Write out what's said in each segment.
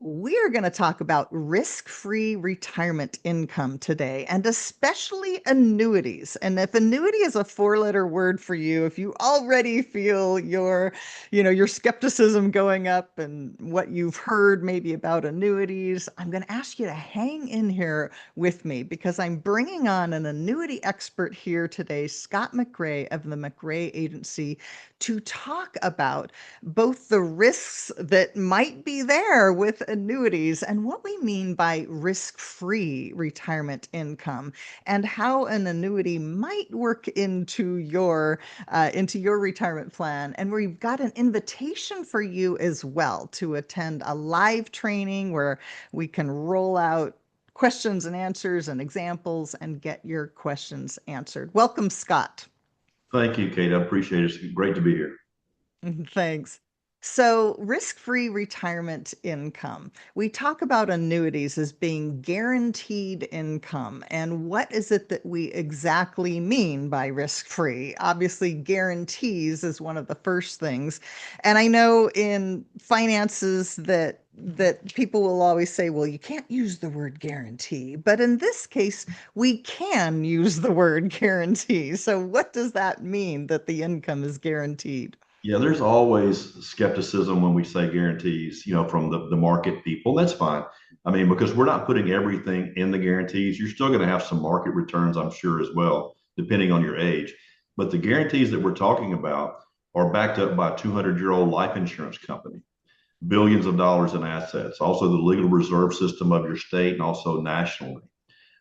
We are going to talk about risk-free retirement income today, and especially annuities. And if annuity is a four-letter word for you, if you already feel your skepticism going up and what you've heard maybe about annuities, I'm going to ask you to hang in here with me because I'm bringing on an annuity expert here today, Scott McRae of the McRae Agency, to talk about both the risks that might be there with annuities and what we mean by risk-free retirement income and how an annuity might work into your retirement plan. And we've got an invitation for you as well to attend a live training where we can roll out questions and answers and examples and get your questions answered. Welcome, Scott. Thank you, Kate. I appreciate it. It's great to be here. Thanks. So, risk-free retirement income. We talk about annuities as being guaranteed income. And what is it that we exactly mean by risk-free? Obviously, guarantees is one of the first things. And I know in finances that people will always say, well, you can't use the word guarantee. But in this case, we can use the word guarantee. So, what does that mean that the income is guaranteed? Yeah, there's always skepticism when we say guarantees, from the market people. That's fine. I mean, because we're not putting everything in the guarantees. You're still going to have some market returns, I'm sure, as well, depending on your age. But the guarantees that we're talking about are backed up by a 200-year-old life insurance company, billions of dollars in assets, also the legal reserve system of your state and also nationally.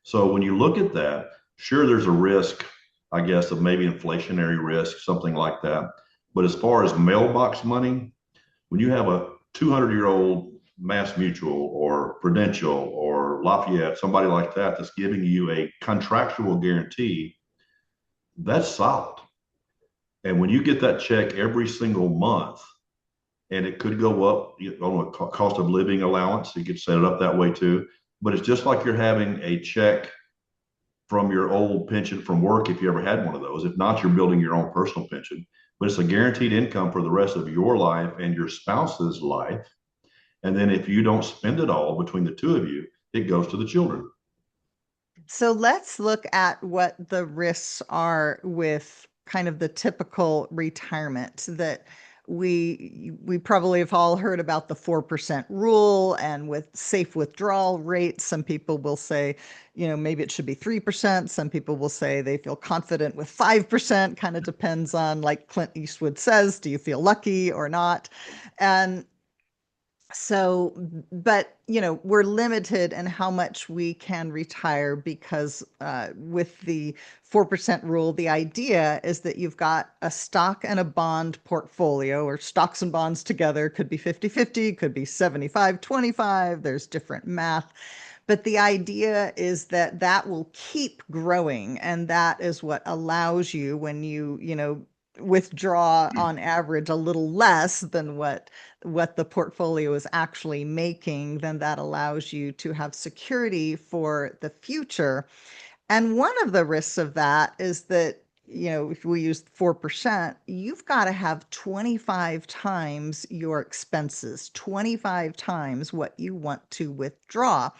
So when you look at that, sure, there's a risk, I guess, of maybe inflationary risk, something like that. But as far as mailbox money, when you have a 200-year-old Mass Mutual or Prudential or Lafayette, somebody like that, that's giving you a contractual guarantee, that's solid. And when you get that check every single month, and it could go up on a cost of living allowance, you could set it up that way too. But it's just like you're having a check from your old pension from work if you ever had one of those. If not, you're building your own personal pension. But it's a guaranteed income for the rest of your life and your spouse's life. And then if you don't spend it all between the two of you, it goes to the children. So let's look at what the risks are with kind of the typical retirement that we probably have all heard about the 4% rule and with safe withdrawal rates. Some people will say, maybe it should be 3%. Some people will say they feel confident with 5%, kind of depends on, like Clint Eastwood says, do you feel lucky or not? And so, but we're limited in how much we can retire because with the 4% rule, the idea is that you've got a stock and a bond portfolio, or stocks and bonds together. Could be 50-50, could be 75-25. There's different math. But the idea is that that will keep growing, and that is what allows you when you withdraw on average a little less than what the portfolio is actually making, then that allows you to have security for the future. And one of the risks of that is that, if we use 4%, you've got to have 25 times your expenses, 25 times what you want to withdraw.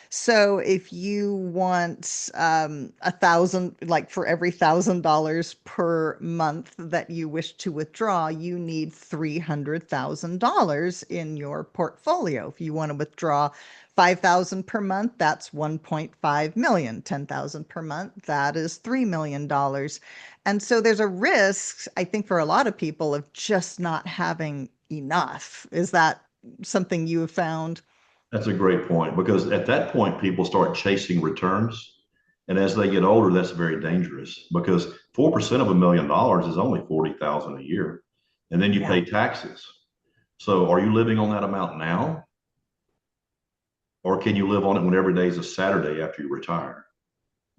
So if you want 1,000, like for every $1,000 per month that you wish to withdraw, you need $300,000 in your portfolio. If you want to withdraw 5,000 per month, that's 1.5 million. 10,000 per month, that is $3 million. And so there's a risk, I think, for a lot of people of just not having enough. Is that something you have found? That's a great point because at that point, people start chasing returns. And as they get older, that's very dangerous because 4% of $1 million is only 40,000 a year. And then you Yeah. pay taxes. So are you living on that amount now? Or can you live on it when every day is a Saturday after you retire?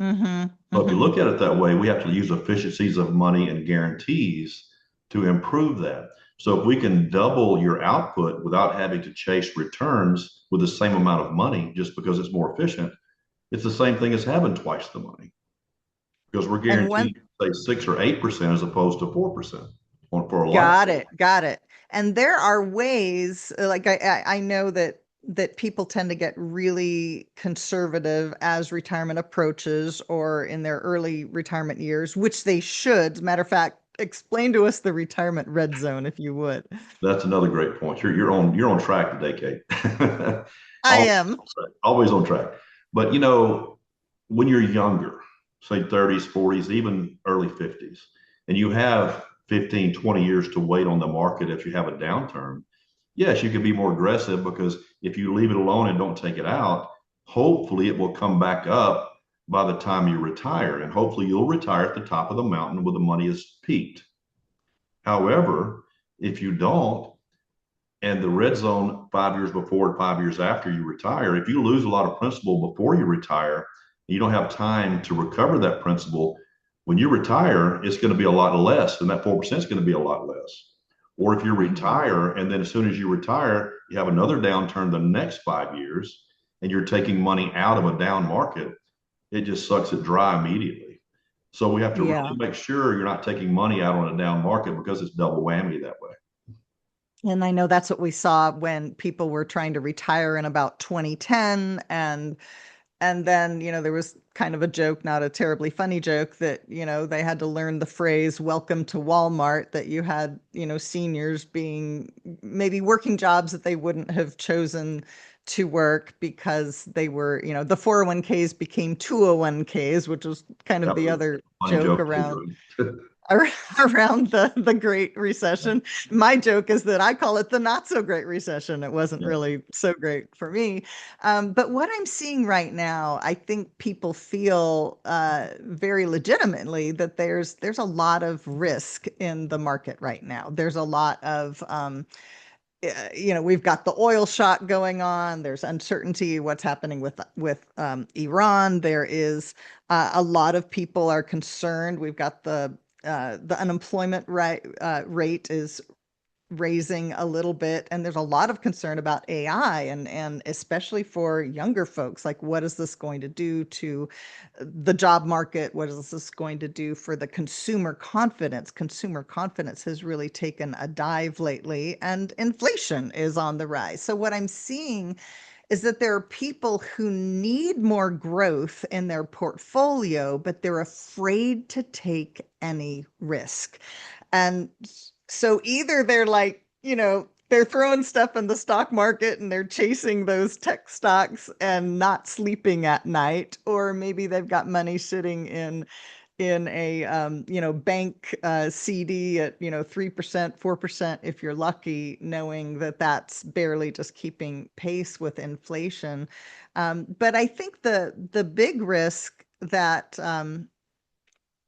Mm-hmm. So if you Mm-hmm. look at it that way, we have to use efficiencies of money and guarantees to improve that. So if we can double your output without having to chase returns with the same amount of money just because it's more efficient, it's the same thing as having twice the money because we're And one, guaranteed say 6 or 8% as opposed to 4% for a life. got it, got it. And there are ways, like I know that that people tend to get really conservative as retirement approaches or in their early retirement years, which they should. Matter of fact, explain to us the retirement red zone, if you would. That's another great point. You're on track today, Kate. I always, am. always on track. But when you're younger, say 30s, 40s, even early 50s, and you have 15, 20 years to wait on the market if you have a downturn, yes, you can be more aggressive because if you leave it alone and don't take it out, hopefully it will come back up by the time you retire. And hopefully you'll retire at the top of the mountain where the money is peaked. However, if you don't, and the red zone 5 years before and 5 years after you retire, if you lose a lot of principal before you retire, you don't have time to recover that principal. When you retire, it's going to be a lot less, and that 4% is going to be a lot less. Or if you retire, and then as soon as you retire, you have another downturn the next 5 years, and you're taking money out of a down market, it just sucks it dry immediately. So we have to Yeah. really make sure you're not taking money out on a down market because it's double whammy that way. And I know that's what we saw when people were trying to retire in about 2010, and then, there was kind of a joke, not a terribly funny joke, that, they had to learn the phrase "welcome to Walmart," that you had, seniors being maybe working jobs that they wouldn't have chosen to work because they were, the 401ks became 201ks, which was kind of That the was other a funny joke joke around too. around the Great Recession. My joke is that I call it the not so great recession. It wasn't Yeah. really so great for me. But what I'm seeing right now, I think people feel very legitimately that there's a lot of risk in the market right now. There's a lot of we've got the oil shock going on. There's uncertainty what's happening with Iran. There is a lot of people are concerned. We've got the unemployment rate is raising a little bit, and there's a lot of concern about AI, and especially for younger folks, like what is this going to do to the job market? What is this going to do for the consumer confidence? Consumer confidence has really taken a dive lately, and inflation is on the rise. So what I'm seeing is that there are people who need more growth in their portfolio, but they're afraid to take any risk. And so either they're like, they're throwing stuff in the stock market and they're chasing those tech stocks and not sleeping at night, or maybe they've got money sitting in a bank CD at 3%, 4% if you're lucky, knowing that that's barely just keeping pace with inflation. But I think the big risk that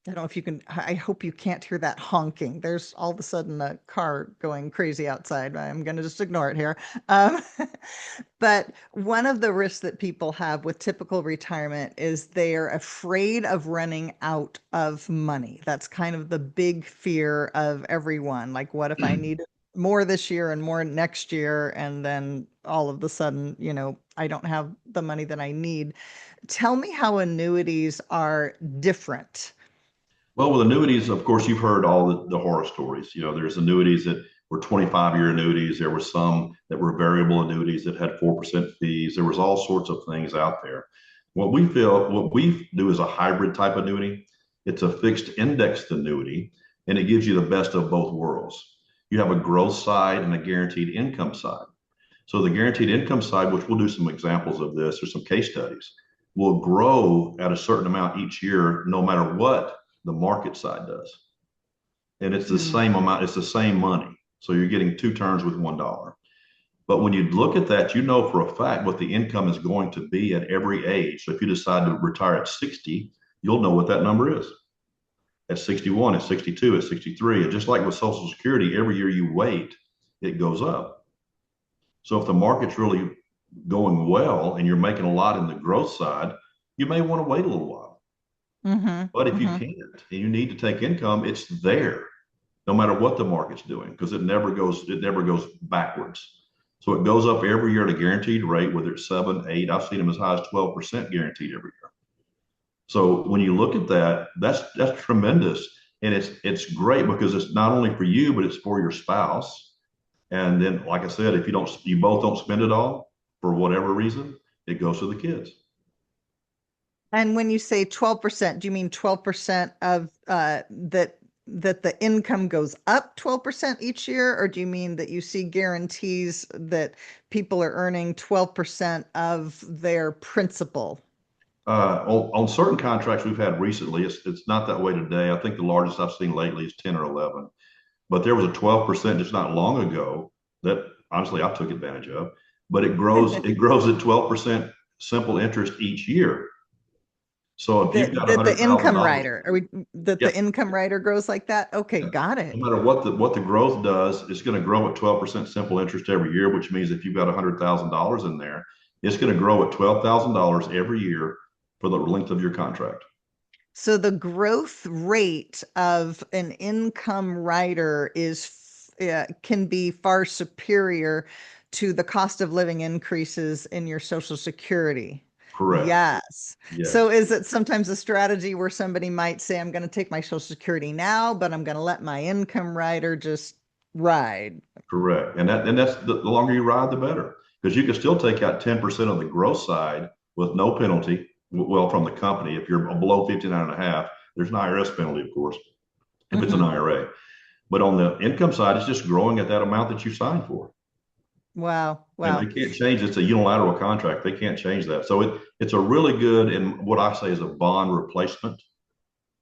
I don't know if you can, I hope you can't hear that honking. There's all of a sudden a car going crazy outside. I'm going to just ignore it here. Um, but one of the risks that people have with typical retirement is they're afraid of running out of money. That's kind of the big fear of everyone. Like, what if I need more this year and more next year? And then all of a sudden, I don't have the money that I need. Tell me how annuities are different. Well, with annuities, of course, you've heard all the horror stories. There's annuities that were 25-year annuities. There were some that were variable annuities that had 4% fees. There was all sorts of things out there. What we do is a hybrid type annuity. It's a fixed indexed annuity, and it gives you the best of both worlds. You have a growth side and a guaranteed income side. So the guaranteed income side, which we'll do some examples of this or some case studies, will grow at a certain amount each year, no matter what the market side does. And it's the Mm, same amount, it's the same money. So you're getting two turns with $1. But when you look at that, you know for a fact what the income is going to be at every age. So if you decide to retire at 60, you'll know what that number is. At 61, at 62, at 63. And just like with Social Security, every year you wait, it goes up. So if the market's really going well and you're making a lot in the growth side, you may want to wait a little while. mm-hmm, But if you mm-hmm. can't and you need to take income, it's there no matter what the market's doing because it never goes backwards. So it goes up every year at a guaranteed rate, whether it's 7, 8, I've seen them as high as 12% guaranteed every year. So when you look at that, that's tremendous. And it's great because it's not only for you, but it's for your spouse. And then, like I said, if you both don't spend it all, for whatever reason, it goes to the kids. And when you say 12%, do you mean 12% of that the income goes up 12% each year, or do you mean that you see guarantees that people are earning 12% of their principal? On certain contracts we've had recently, it's not that way today. I think the largest I've seen lately is 10 or 11. But there was a 12% just not long ago that honestly I took advantage of. But it grows at 12% simple interest each year. So if you've got a That hundred the thousand income dollars, rider, are we that yeah, the income rider grows like that? Okay, yeah. got it. No matter what the growth does, it's going to grow at 12% simple interest every year, which means if you've got $100,000 in there, it's going to grow at $12,000 every year for the length of your contract. So the growth rate of an income rider can be far superior to the cost of living increases in your Social Security. Correct. Yes. Yes. So is it sometimes a strategy where somebody might say, I'm going to take my Social Security now, but I'm going to let my income rider just ride? Correct. And that's the longer you ride, the better. Because you can still take out 10% of the gross side with no penalty. Well, from the company, if you're below 59 and a half, there's an IRS penalty, of course, if it's an Hmm. IRA. But on the income side, it's just growing at that amount that you signed for. Wow. And they Wow. can't change it. It's a unilateral contract. They can't change that. So it's a really good, and what I say is a bond replacement,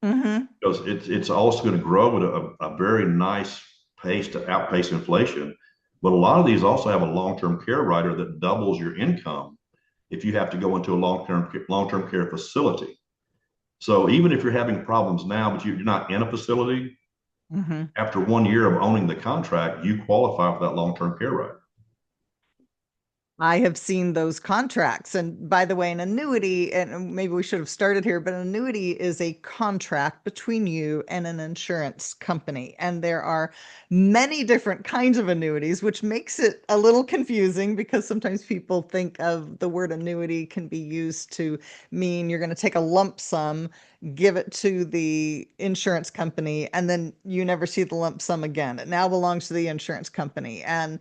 Hmm. because it's also going to grow at a very nice pace to outpace inflation. But a lot of these also have a long-term care rider that doubles your income if you have to go into a long-term care facility. So even if you're having problems now, but you're not in a facility, Hmm. after 1 year of owning the contract, you qualify for that long-term care rider. I have seen those contracts. And by the way, an annuity, and maybe we should have started here, but an annuity is a contract between you and an insurance company. And there are many different kinds of annuities, which makes it a little confusing because sometimes people think of the word annuity can be used to mean you're going to take a lump sum, give it to the insurance company, and then you never see the lump sum again. It now belongs to the insurance company. And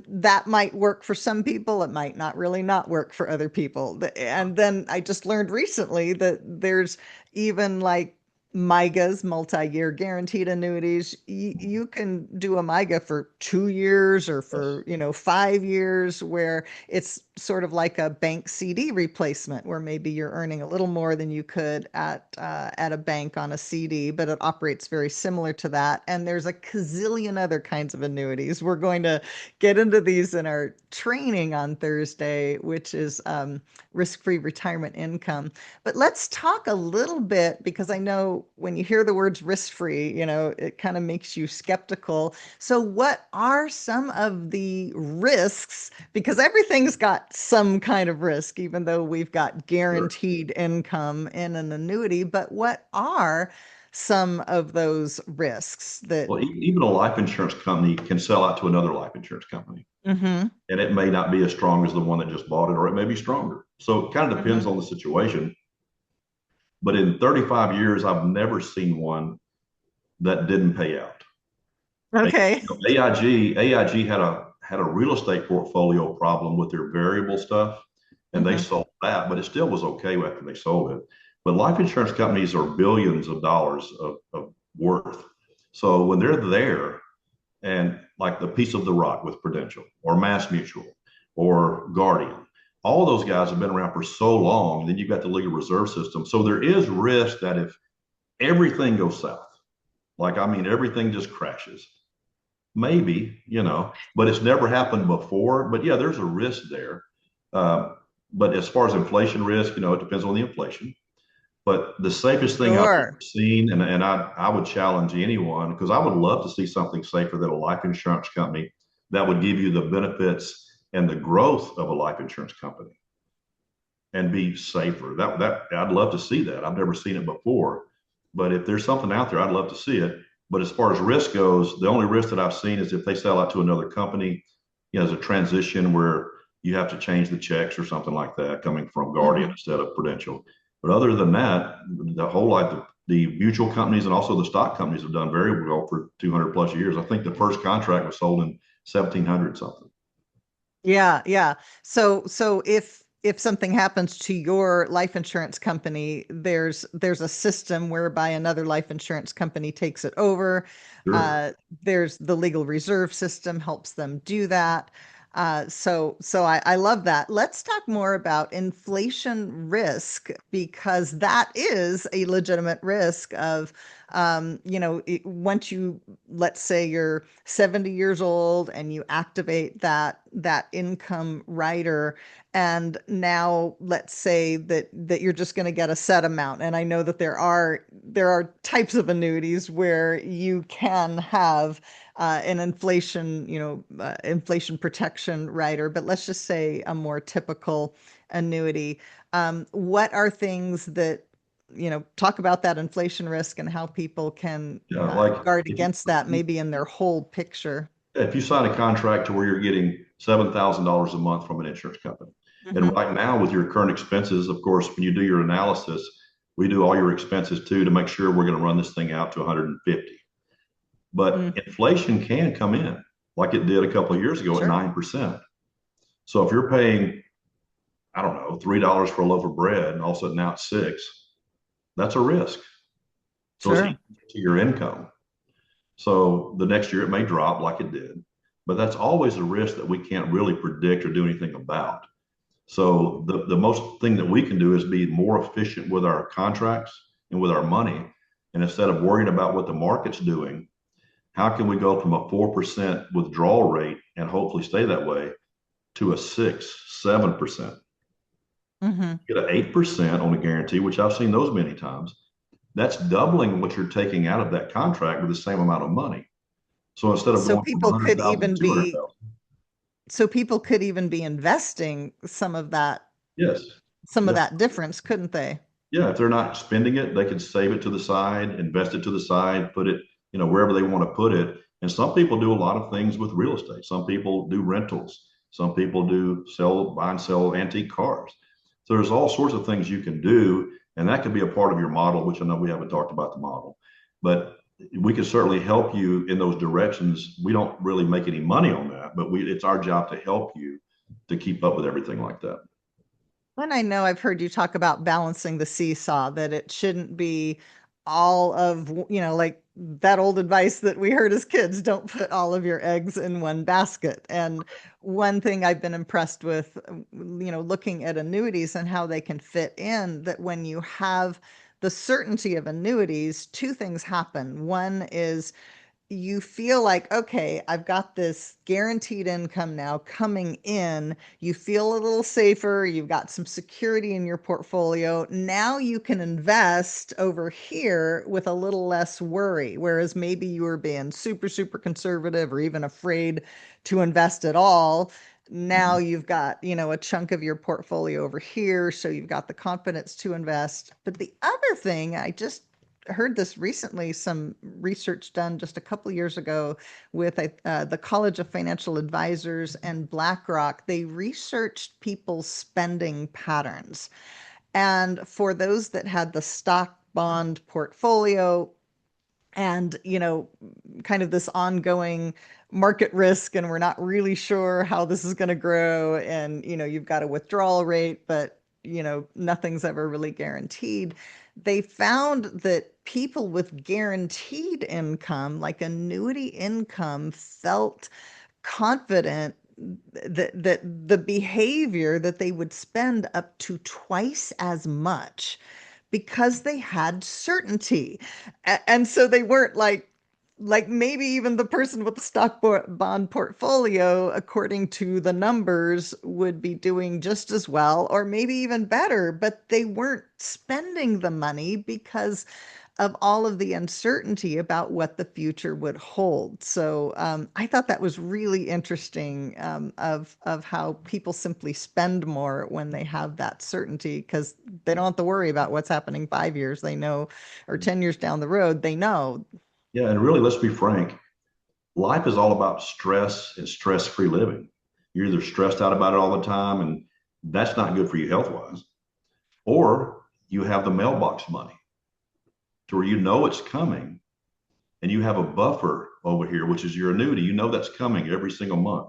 that might work for some people. It might not really not work for other people. And then I just learned recently that there's even like MIGAs, multi-year guaranteed annuities. You can do a MIGA for 2 years or Yes. for, 5 years, where it's sort of like a bank CD replacement, where maybe you're earning a little more than you could at a bank on a CD, but it operates very similar to that. And there's a gazillion other kinds of annuities. We're going to get into these in our training on Thursday, which is risk-free retirement income. But let's talk a little bit, because I know when you hear the words risk-free, it kind of makes you skeptical. So what are some of the risks? Because everything's got some kind of risk, even though we've got Sure. guaranteed income in an annuity. But what are some of those risks that? Well, even a life insurance company can sell out to another life insurance company, Hmm. and it may not be as strong as the one that just bought it, or it may be stronger. So it kind of depends Hmm. on the situation. But in 35 years, I've never seen one that didn't pay out. Okay. AIG had a real estate portfolio problem with their variable stuff, and they Hmm. sold that, but it still was okay after they sold it. But life insurance companies are billions of dollars of worth. So when they're there, and like the Piece of the Rock with Prudential or Mass Mutual or Guardian, all those guys have been around for so long. And then you've got the legal reserve system. So there is risk that if everything goes south, like I mean, everything just crashes, maybe, but it's never happened before. But yeah, there's a risk there. Uh, but as far as inflation risk, it depends on the inflation. But the safest thing I've ever Sure. seen, and I would challenge anyone, because I would love to see something safer than a life insurance company that would give you the benefits and the growth of a life insurance company and be safer. That I'd love to see that. I've never seen it before, but if there's something out there, I'd love to see it. But as far as risk goes, the only risk that I've seen is if they sell out to another company, as a transition where you have to change the checks or something like that coming from Guardian Hmm. instead of Prudential. But other than that, the whole like the mutual companies and also the stock companies have done very well for 200 plus years. I think the first contract was sold in 1700 something. Yeah, yeah. So if something happens to your life insurance company, there's a system whereby another life insurance company takes it over. Sure. Uh, there's the legal reserve system helps them do that. So I love that. Let's talk more about inflation risk because that is a legitimate risk of, once you, let's say you're 70 years old and you activate that income rider, and now let's say that you're just going to get a set amount. And I know that there are types of annuities where you can have an inflation protection rider, but let's just say a more typical annuity. What are things that, talk about that inflation risk and how people can Yeah, like guard if you, against that maybe in their whole picture. if you sign a contract to where you're getting $7,000 a month from an insurance company, and Hmm. right now with your current expenses, of course, when you do your analysis, we do all your expenses too to make sure we're going to run this thing out to 150. But Mm, inflation can come in like it did a couple of years ago at sure, 9%. So if you're paying, I don't know, $3 for a loaf of bread and all of a sudden now it's six, that's a risk. So it's sure. equal to your income. So the next year it may drop like it did, but that's always a risk that we can't really predict or do anything about. So the most thing that we can do is be more efficient with our contracts and with our money. And instead of worrying about what the market's doing, how can we go from a 4% withdrawal rate and hopefully stay that way to a 6, 7%? Hmm. Get an 8% on a guarantee, which I've seen those many times. That's doubling what you're taking out of that contract with the same amount of money. So instead of So going from people could 100,000 to even 200,000, be investing yes, some of yes, that difference, couldn't they? yeah. If they're not spending it, they can save it to the side, invest it to the side, put it, wherever they want to put it. And some people do a lot of things with real estate. Some people do rentals. Some people do buy and sell antique cars. So there's all sorts of things you can do, and that could be a part of your model, which I know we haven't talked about the model, but we can certainly help you in those directions. We don't really make any money on that, but it's our job to help you to keep up with everything like that. And I know I've heard you talk about balancing the seesaw, that it shouldn't be all of, like that old advice that we heard as kids, don't put all of your eggs in one basket. And one thing I've been impressed with, looking at annuities and how they can fit in, that when you have the certainty of annuities, two things happen. One is you feel like, okay, I've got this guaranteed income now coming in. You feel a little safer. You've got some security in your portfolio. Now you can invest over here with a little less worry. Whereas maybe you were being super, super conservative or even afraid to invest at all. Now you've got, a chunk of your portfolio over here. So you've got the confidence to invest. But the other thing I just heard this recently, some research done just a couple of years ago with the College of Financial Advisors and BlackRock. They researched people's spending patterns. And for those that had the stock bond portfolio, and kind of this ongoing market risk, and we're not really sure how this is going to grow, and you've got a withdrawal rate, but nothing's ever really guaranteed. They found that people with guaranteed income, like annuity income, felt confident that the behavior that they would spend up to twice as much because they had certainty. And so they weren't like maybe even the person with the bond portfolio, according to the numbers, would be doing just as well or maybe even better, but they weren't spending the money because of all of the uncertainty about what the future would hold. So I thought that was really interesting, of how people simply spend more when they have that certainty because they don't have to worry about what's happening 5 years. They know, or 10 years down the road, they know. Yeah, and really, let's be frank. Life is all about stress and stress-free living. You're either stressed out about it all the time, and that's not good for you health-wise, or you have the mailbox money to where you know it's coming, and you have a buffer over here, which is your annuity. You know that's coming every single month.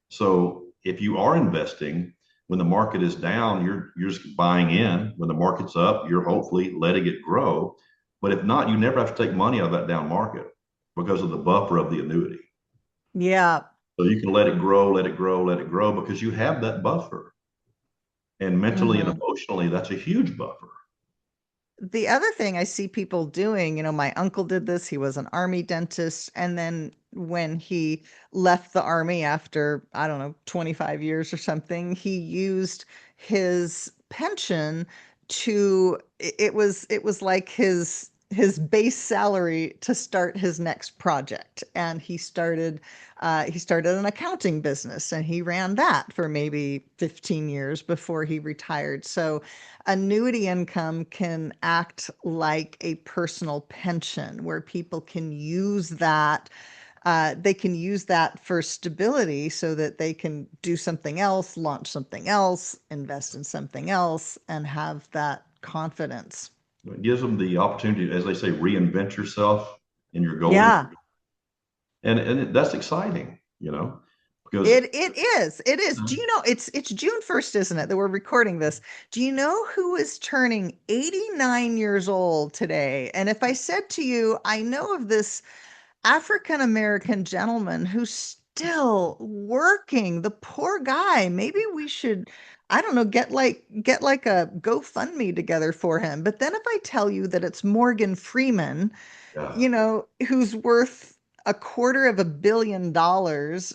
So if you are investing, when the market is down, you're just buying in. When the market's up, you're hopefully letting it grow. But if not, you never have to take money out of that down market because of the buffer of the annuity. Yeah. So you can let it grow, let it grow, let it grow because you have that buffer. And mentally and Hmm. emotionally, that's a huge buffer. The other thing I see people doing, my uncle did this. He was an army dentist. And then when he left the army after, I don't know, 25 years or something, he used his pension it was like his base salary to start his next project. And he started an accounting business and he ran that for maybe 15 years before he retired. So annuity income can act like a personal pension where people can use that. They can use that for stability so that they can do something else, launch something else, invest in something else, and have that confidence. It gives them the opportunity, as they say, reinvent yourself in your golden, Yeah. and that's exciting, because It is. It is. Do you know it's June 1st, isn't it, that we're recording this? Do you know who is turning 89 years old today? And if I said to you, I know of this African American gentleman who's still working, the poor guy, maybe we should, I don't know, get like a GoFundMe together for him. But then if I tell you that it's Morgan Freeman, yeah, who's worth $250 million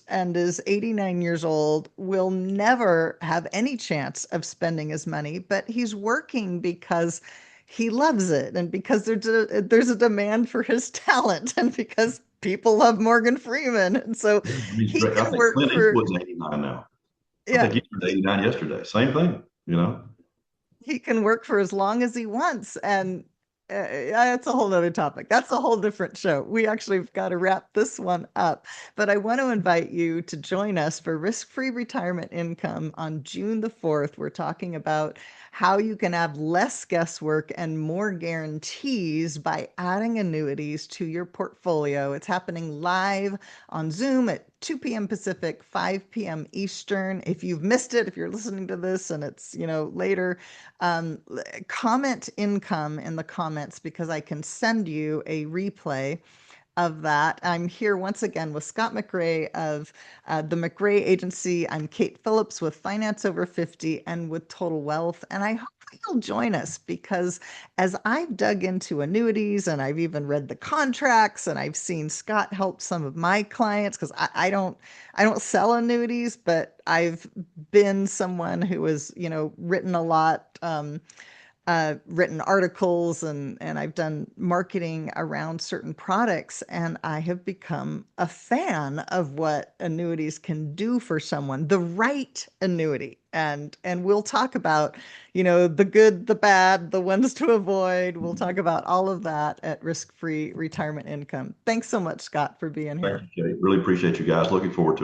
and is 89 years old, will never have any chance of spending his money, but he's working because he loves it and because there's a demand for his talent and because people love Morgan Freeman. And so yeah. I mean, it's he great. I can think work Clint for, Eastwood's 89 now. I yeah, think he turned 89 yesterday. Same thing. he can work for as long as he wants. And that's a whole other topic. That's a whole different show. We actually have got to wrap this one up. But I want to invite you to join us for risk-free retirement income on June the 4th. We're talking about how you can have less guesswork and more guarantees by adding annuities to your portfolio. It's happening live on Zoom at 2 p.m. Pacific, 5 p.m. Eastern. If you've missed it, if you're listening to this and it's, later, um, comment income in the comments because I can send you a replay of that. I'm here once again with Scott McRae of the McRae Agency. I'm Kate Phillips with Finance Over 50 and with Total Wealth. And I hope that you'll join us because as I've dug into annuities and I've even read the contracts and I've seen Scott help some of my clients because I don't sell annuities, but I've been someone who has, written a lot. Written articles and I've done marketing around certain products, and I have become a fan of what annuities can do for someone, the right annuity. And we'll talk about, the good, the bad, the ones to avoid. We'll talk about all of that at Risk Free Retirement Income. Thanks so much, Scott, for being Thank here. you, Kate. Really appreciate you guys. Looking forward to it.